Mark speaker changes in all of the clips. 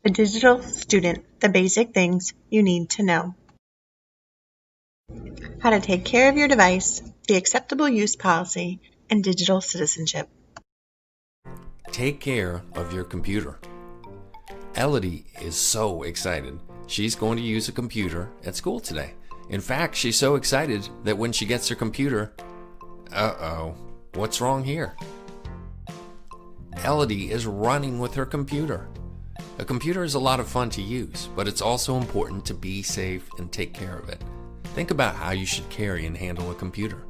Speaker 1: The digital student, the basic things you need to know. How to take care of your device, the acceptable use policy, and digital citizenship.
Speaker 2: Take care of your computer. Elodie is so excited. She's going to use a computer at school today. In fact, she's so excited that when she gets her computer, what's wrong here? Elodie is running with her computer. A computer is a lot of fun to use, but it's also important to be safe and take care of it. Think about how you should carry and handle a computer.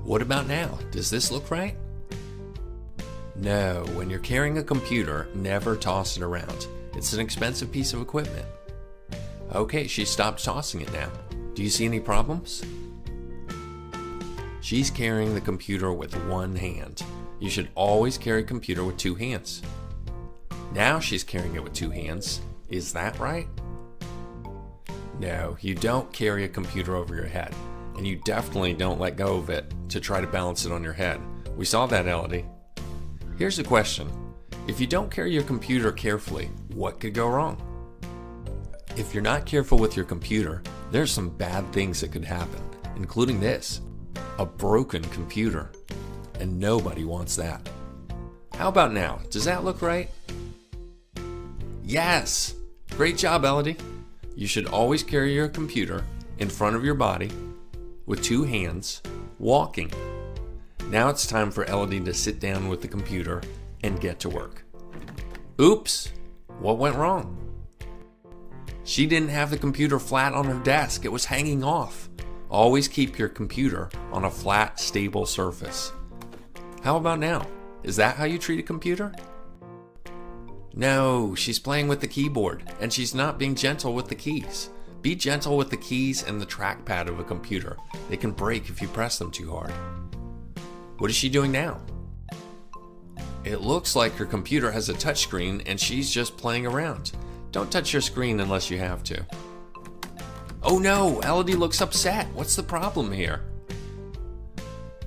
Speaker 2: What about now? Does this look right? No, when you're carrying a computer, never toss it around. It's an expensive piece of equipment. Okay, she stopped tossing it now. Do you see any problems? She's carrying the computer with one hand. You should always carry a computer with two hands. Now she's carrying it with two hands. Is that right? No, you don't carry a computer over your head. And you definitely don't let go of it to try to balance it on your head. We saw that, Elodie. Here's a question. If you don't carry your computer carefully, what could go wrong? If you're not careful with your computer, there's some bad things that could happen, including this, a broken computer. And nobody wants that. How about now? Does that look right? Yes! Great job, Elodie. You should always carry your computer in front of your body with two hands, walking. Now it's time for Elodie to sit down with the computer and get to work. Oops! What went wrong? She didn't have the computer flat on her desk. It was hanging off. Always keep your computer on a flat, stable surface. How about now? Is that how you treat a computer? No, she's playing with the keyboard, and she's not being gentle with the keys. Be gentle with the keys and the trackpad of a computer. They can break if you press them too hard. What is she doing now? It looks like her computer has a touchscreen and she's just playing around. Don't touch your screen unless you have to. Oh no, Elodie looks upset. What's the problem here?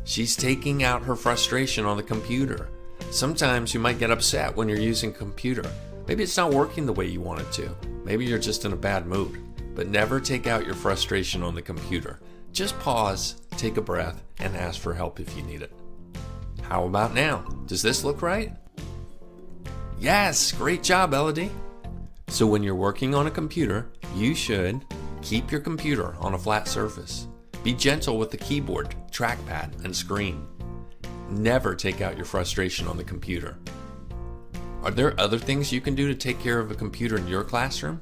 Speaker 2: She's taking out her frustration on the computer. Sometimes you might get upset when you're using a computer. Maybe it's not working the way you want it to. Maybe you're just in a bad mood. But never take out your frustration on the computer. Just pause, take a breath, and ask for help if you need it. How about now? Does this look right? Yes, great job, Elodie. So when you're working on a computer, you should keep your computer on a flat surface. Be gentle with the keyboard, trackpad, and screen. Never take out your frustration on the computer. Are there other things you can do to take care of a computer in your classroom?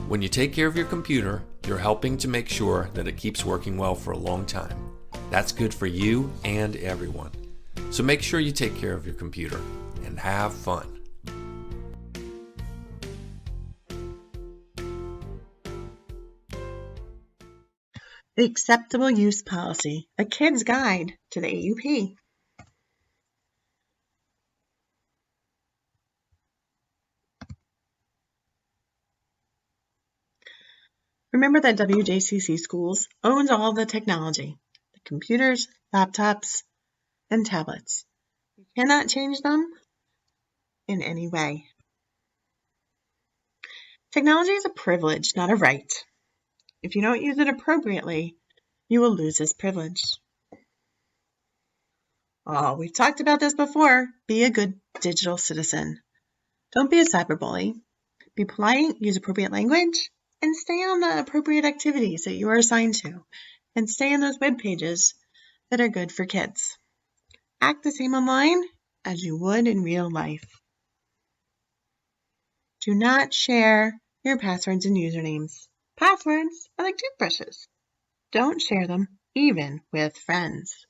Speaker 2: When you take care of your computer, you're helping to make sure that it keeps working well for a long time. That's good for you and everyone. So make sure you take care of your computer and have fun.
Speaker 1: The acceptable use policy, a kid's guide to the AUP. Remember that WJCC Schools owns all the technology, the computers, laptops, and tablets. You cannot change them in any way. Technology is a privilege, not a right. If you don't use it appropriately, you will lose this privilege. Oh, we've talked about this before. Be a good digital citizen. Don't be a cyberbully. Be polite, use appropriate language, and stay on the appropriate activities that you are assigned to, and stay on those web pages that are good for kids. Act the same online as you would in real life. Do not share your passwords and usernames. Passwords are like toothbrushes. Don't share them, even with friends.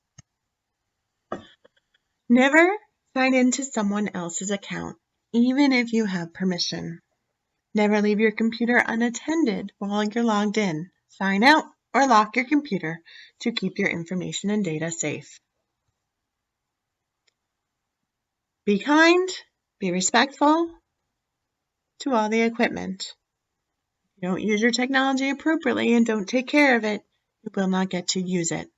Speaker 1: Never sign into someone else's account, even if you have permission. Never leave your computer unattended while you're logged in. Sign out or lock your computer to keep your information and data safe. Be kind, be respectful to all the equipment. If you don't use your technology appropriately and don't take care of it, you will not get to use it.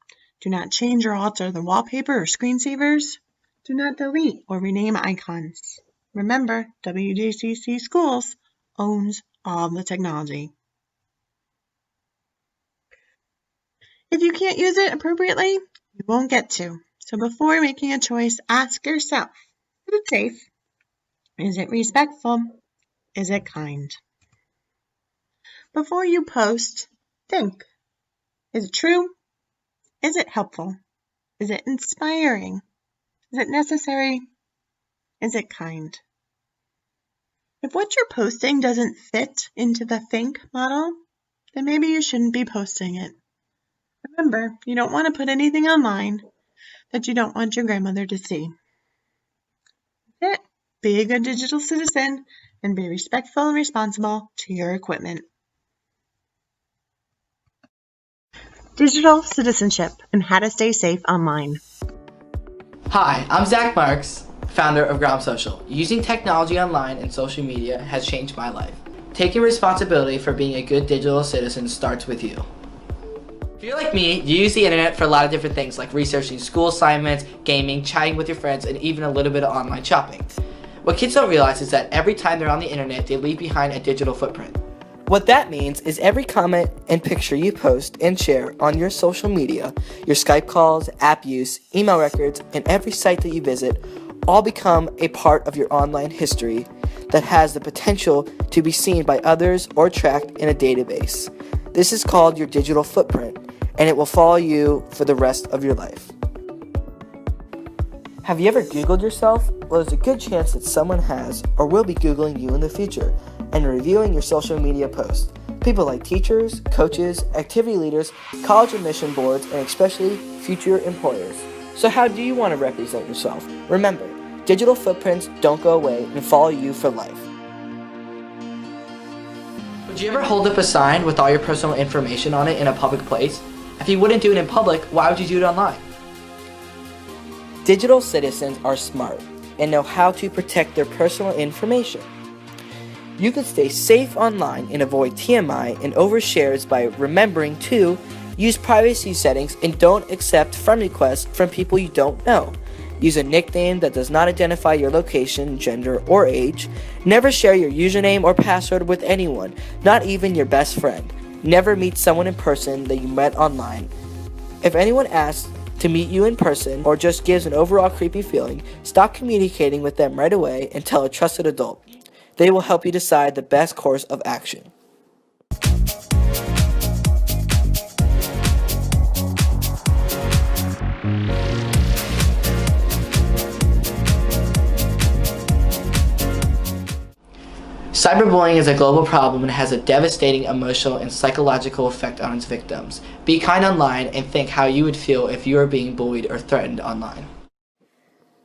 Speaker 1: Do not change or alter the wallpaper or screensavers. Do not delete or rename icons. Remember, WJCC Schools owns all the technology. If you can't use it appropriately, you won't get to. So before making a choice, ask yourself, is it safe? Is it respectful? Is it kind? Before you post, think, is it true? Is it helpful? Is it inspiring? Is it necessary? Is it kind? If what you're posting doesn't fit into the think model, then maybe you shouldn't be posting it. Remember, you don't want to put anything online that you don't want your grandmother to see. That's it. Be a good digital citizen and be respectful and responsible to your equipment. Digital citizenship and how to stay safe online.
Speaker 3: Hi, I'm Zach Marks, founder of Grom Social. Using technology online and social media has changed my life. Taking responsibility for being a good digital citizen starts with you. If you're like me, you use the internet for a lot of different things like researching school assignments, gaming, chatting with your friends, and even a little bit of online shopping. What kids don't realize is that every time they're on the internet, they leave behind a digital footprint. What that means is every comment and picture you post and share on your social media, your Skype calls, app use, email records, and every site that you visit all become a part of your online history that has the potential to be seen by others or tracked in a database. This is called your digital footprint, and it will follow you for the rest of your life. Have you ever Googled yourself? Well, there's a good chance that someone has or will be Googling you in the future and reviewing your social media posts. People like teachers, coaches, activity leaders, college admission boards, and especially future employers. So how do you want to represent yourself? Remember, digital footprints don't go away and follow you for life. Would you ever hold up a sign with all your personal information on it in a public place? If you wouldn't do it in public, why would you do it online? Digital citizens are smart and know how to protect their personal information. You can stay safe online and avoid TMI and overshares by remembering to use privacy settings and don't accept friend requests from people you don't know. Use a nickname that does not identify your location, gender, or age. Never share your username or password with anyone, not even your best friend. Never meet someone in person that you met online. If anyone asks to meet you in person or just gives an overall creepy feeling, stop communicating with them right away and tell a trusted adult. They will help you decide the best course of action. Cyberbullying is a global problem and has a devastating emotional and psychological effect on its victims. Be kind online and think how you would feel if you were being bullied or threatened online.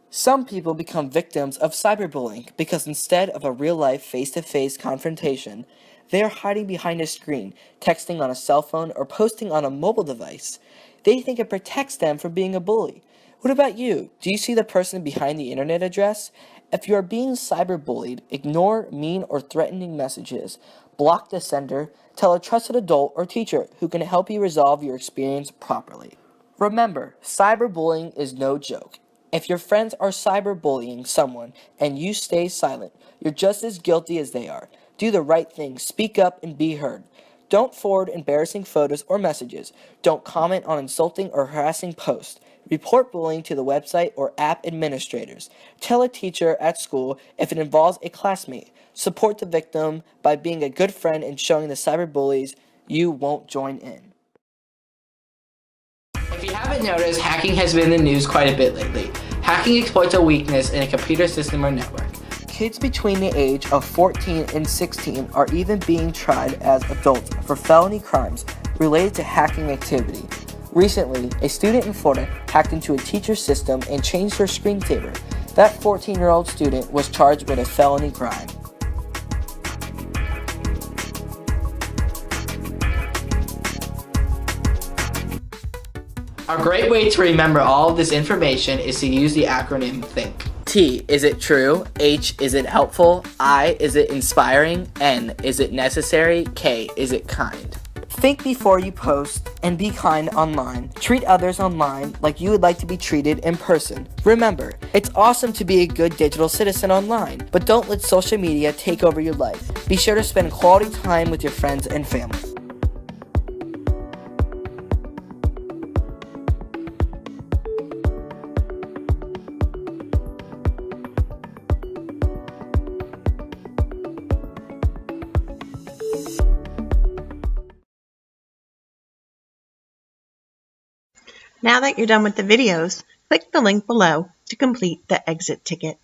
Speaker 3: Some people become victims of cyberbullying because instead of a real-life face-to-face confrontation, they are hiding behind a screen, texting on a cell phone, or posting on a mobile device. They think it protects them from being a bully. What about you? Do you see the person behind the internet address? If you are being cyberbullied, ignore mean or threatening messages, block the sender, tell a trusted adult or teacher who can help you resolve your experience properly. Remember, cyberbullying is no joke. If your friends are cyberbullying someone and you stay silent, you're just as guilty as they are. Do the right thing, speak up, and be heard. Don't forward embarrassing photos or messages. Don't comment on insulting or harassing posts. Report bullying to the website or app administrators. Tell a teacher at school if it involves a classmate. Support the victim by being a good friend and showing the cyberbullies you won't join in. If you haven't noticed, hacking has been in the news quite a bit lately. Hacking exploits a weakness in a computer system or network. Kids between the age of 14 and 16 are even being tried as adults for felony crimes related to hacking activity. Recently, a student in Florida hacked into a teacher's system and changed her screensaver. That 14-year-old student was charged with a felony crime. A great way to remember all of this information is to use the acronym THINK. T, is it true? H, is it helpful? I, is it inspiring? N, is it necessary? K, is it kind? Think before you post and be kind online. Treat others online like you would like to be treated in person. Remember, it's awesome to be a good digital citizen online, but don't let social media take over your life. Be sure to spend quality time with your friends and family.
Speaker 1: Now that you're done with the videos, click the link below to complete the exit ticket.